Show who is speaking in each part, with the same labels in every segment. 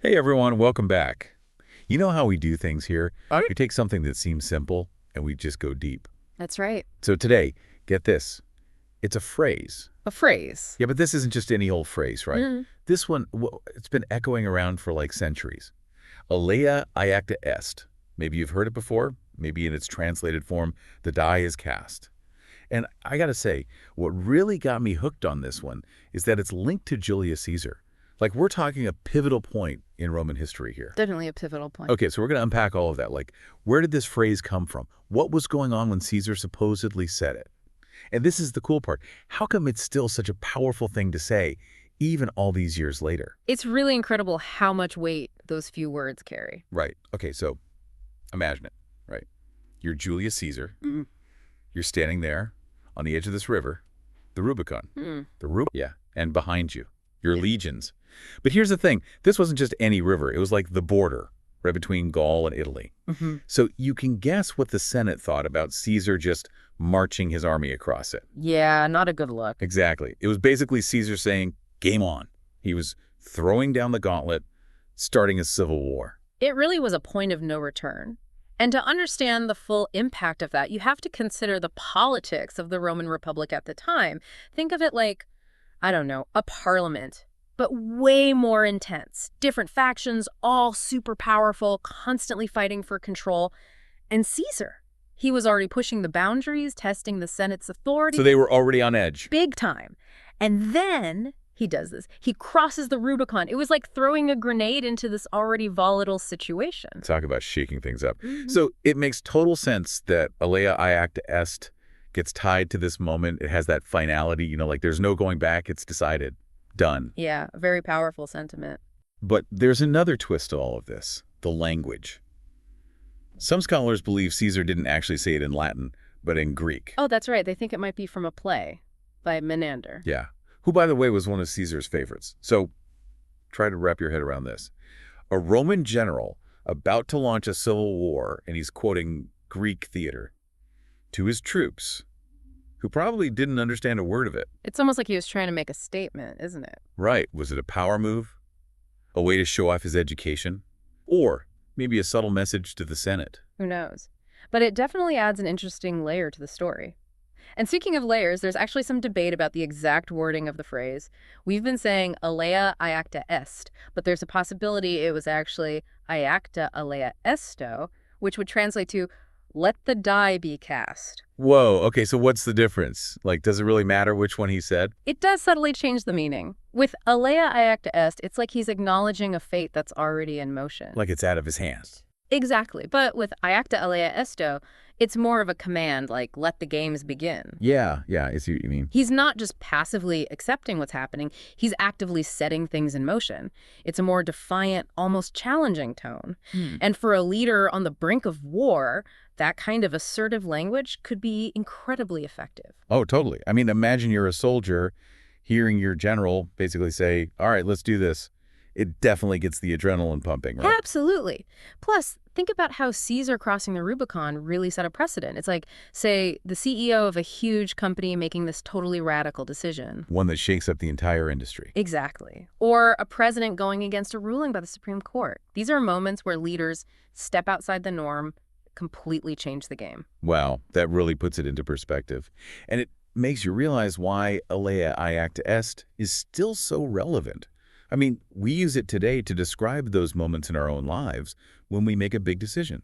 Speaker 1: Hey everyone, welcome back. You know how we do things here?
Speaker 2: All right.
Speaker 1: We take something that seems simple and we just go deep.
Speaker 3: That's right.
Speaker 1: So today, get this. It's a phrase.
Speaker 3: A phrase.
Speaker 1: Yeah, but this isn't just any old phrase, right?
Speaker 3: Mm.
Speaker 1: This one, it's been echoing around for like centuries. Alea iacta est. Maybe you've heard it before. Maybe in its translated form, the die is cast. And I gotta say, what really got me hooked on this one is that it's linked to Julius Caesar. Like, we're talking a pivotal point in Roman history here.
Speaker 3: Definitely a pivotal point.
Speaker 1: Okay, so we're going to unpack all of that. Like, where did this phrase come from? What was going on when Caesar supposedly said it? And this is the cool part. How come it's still such a powerful thing to say, even all these years later?
Speaker 3: It's really incredible how much weight those few words carry.
Speaker 1: Right. Okay, so imagine it, right? You're Julius Caesar.
Speaker 3: Mm.
Speaker 1: You're standing there on the edge of this river, the Rubicon. Yeah, and behind you, your legions. But here's the thing. This wasn't just any river. It was like the border right between Gaul and Italy.
Speaker 3: Mm-hmm.
Speaker 1: So you can guess what the Senate thought about Caesar just marching his army across it.
Speaker 3: Yeah, not a good look.
Speaker 1: Exactly. It was basically Caesar saying, game on. He was throwing down the gauntlet, starting a civil war.
Speaker 3: It really was a point of no return. And to understand the full impact of that, you have to consider the politics of the Roman Republic at the time. Think of it like, I don't know, a parliament, but way more intense. Different factions, all super powerful, constantly fighting for control. And Caesar, he was already pushing the boundaries, testing the Senate's authority.
Speaker 1: So they were already on edge.
Speaker 3: Big time. And then he does this. He crosses the Rubicon. It was like throwing a grenade into this already volatile situation.
Speaker 1: Talk about shaking things up.
Speaker 3: Mm-hmm.
Speaker 1: So it makes total sense that Alea iacta est gets tied to this moment. It has that finality, like there's no going back. It's decided. Done.
Speaker 3: Yeah, a very powerful sentiment.
Speaker 1: But there's another twist to all of this, the language. Some scholars believe Caesar didn't actually say it in Latin, but in Greek.
Speaker 3: Oh, that's right. They think it might be from a play by Menander.
Speaker 1: Yeah, who, by the way, was one of Caesar's favorites. So try to wrap your head around this. A Roman general about to launch a civil war, and he's quoting Greek theater, to his troops, who probably didn't understand a word of it.
Speaker 3: It's almost like he was trying to make a statement, isn't it?
Speaker 1: Right. Was it a power move? A way to show off his education? Or maybe a subtle message to the Senate?
Speaker 3: Who knows? But it definitely adds an interesting layer to the story. And speaking of layers, there's actually some debate about the exact wording of the phrase. We've been saying Alea iacta est, but there's a possibility it was actually iacta alea esto, which would translate to let the die be cast.
Speaker 1: Whoa, okay, so what's the difference? Like, does it really matter which one he said?
Speaker 3: It does subtly change the meaning. With Alea iacta est, it's like he's acknowledging a fate that's already in motion.
Speaker 1: Like it's out of his hands.
Speaker 3: Exactly. But with iacta alea esto, it's more of a command, like let the games begin.
Speaker 1: Yeah, I see what you mean.
Speaker 3: He's not just passively accepting what's happening, he's actively setting things in motion. It's a more defiant, almost challenging tone. And for a leader on the brink of war, that kind of assertive language could be incredibly effective.
Speaker 1: Oh, totally. I mean, imagine you're a soldier hearing your general basically say, all right, let's do this. It definitely gets the adrenaline pumping, right?
Speaker 3: Absolutely. Plus, think about how Caesar crossing the Rubicon really set a precedent. It's like, say, the CEO of a huge company making this totally radical decision.
Speaker 1: One that shakes up the entire industry.
Speaker 3: Exactly. Or a president going against a ruling by the Supreme Court. These are moments where leaders step outside the norm, completely change the game.
Speaker 1: Wow, that really puts it into perspective. And it makes you realize why Alea iacta est is still so relevant. I mean, we use it today to describe those moments in our own lives when we make a big decision.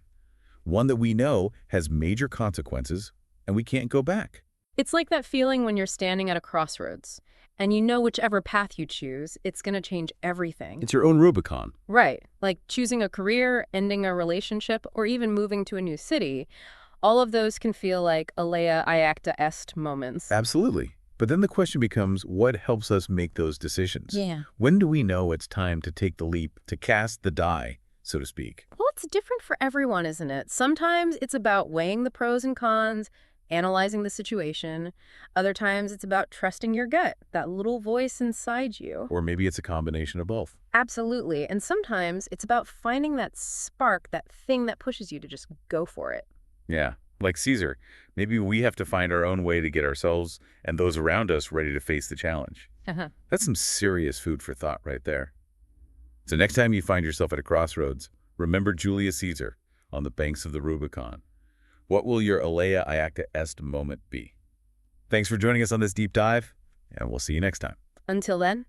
Speaker 1: One that we know has major consequences and we can't go back.
Speaker 3: It's like that feeling when you're standing at a crossroads and you know whichever path you choose, it's going to change everything.
Speaker 1: It's your own Rubicon.
Speaker 3: Right. Like choosing a career, ending a relationship, or even moving to a new city. All of those can feel like Alea iacta est moments.
Speaker 1: Absolutely. But then the question becomes, what helps us make those decisions?
Speaker 3: Yeah.
Speaker 1: When do we know it's time to take the leap, to cast the die, so to speak?
Speaker 3: Well, it's different for everyone, isn't it? Sometimes it's about weighing the pros and cons, analyzing the situation. Other times it's about trusting your gut, that little voice inside you.
Speaker 1: Or maybe it's a combination of both.
Speaker 3: Absolutely. And sometimes it's about finding that spark, that thing that pushes you to just go for it.
Speaker 1: Yeah. Like Caesar, maybe we have to find our own way to get ourselves and those around us ready to face the challenge. That's some serious food for thought right there. So next time you find yourself at a crossroads, remember Julius Caesar on the banks of the Rubicon. What will your Alea iacta est moment be? Thanks for joining us on this deep dive, and we'll see you next time.
Speaker 3: Until then,